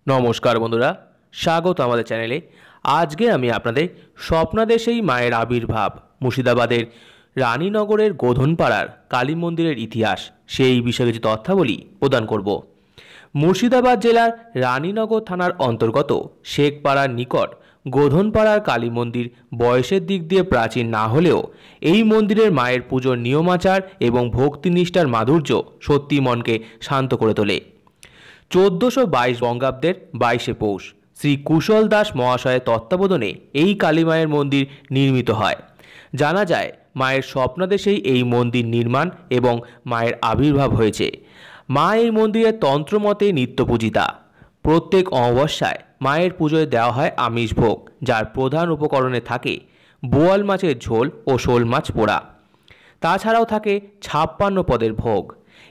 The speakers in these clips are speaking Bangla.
নমস্কার বন্ধুরা, স্বাগত আমাদের চ্যানেলে। আজকে আমি আপনাদের স্বপ্নাদেশেই মায়ের আবির্ভাব, মুর্শিদাবাদের রানীনগরের গোধনপাড়ার কালী মন্দিরের ইতিহাস, সেই বিষয়ে কিছু তথ্যাবলী প্রদান করব। মুর্শিদাবাদ জেলার রানীনগর থানার অন্তর্গত শেখপাড়ার নিকট গোধনপাড়ার কালী মন্দির বয়সের দিক দিয়ে প্রাচীন না হলেও এই মন্দিরের মায়ের পুজোর নিয়মাচার এবং ভক্তিনিষ্ঠার মাধুর্য সত্যি মনকে শান্ত করে তোলে। 1422 বঙ্গাব্দের 22শে পৌষ শ্রী কুশল দাস মহাশয়ের তত্ত্বাবধানে এই কালীমায়ের মন্দির নির্মিত হয়। জানা যায় মায়ের স্বপ্নাদেশেই এই মন্দির নির্মাণ এবং মায়ের আবির্ভাব হয়েছে। মা এই মন্দিরের তন্ত্রমতে নিত্য পূজিতা। প্রত্যেক অমাবস্যায় মায়ের পুজোয় দেওয়া হয় আমিষ ভোগ, যার প্রধান উপকরণে থাকে বোয়াল মাছের ঝোল ও শোল মাছ পোড়া। তাছাড়াও থাকে 56 পদের ভোগ।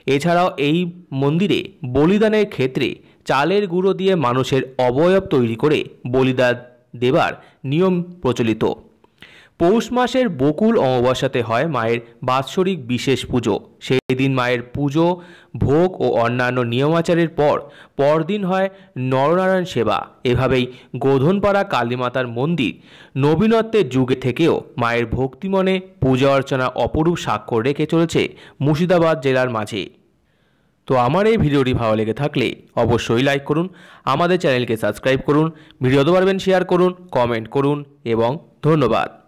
এছাড়াও এই মন্দিরে বলিদানের ক্ষেত্রে চালের গুঁড়ো দিয়ে মানুষের অবয়ব তৈরি করে বলিদান দেবার নিয়ম প্রচলিত। পৌষ মাসের বকুল অমাবস্যাতে হয় মায়ের বাৎসরিক বিশেষ পুজো। সেই দিন মায়ের পুজো, ভোগ ও অন্যান্য নিয়মাচারের পরদিন হয় নরনারায়ণ সেবা। এভাবেই গোধনপাড়া কালীমাতার মন্দির নবীনত্বের যুগে থেকেও মায়ের ভক্তিমনে পূজা অর্চনা অপরূপ স্বাক্ষর রেখে চলেছে মুর্শিদাবাদ জেলার মাঝে। তো আমার এই ভিডিওটি ভালো লেগে থাকলে অবশ্যই লাইক করুন, আমাদের চ্যানেলকে সাবস্ক্রাইব করুন, ভিডিও পারবেন শেয়ার করুন, কমেন্ট করুন এবং ধন্যবাদ।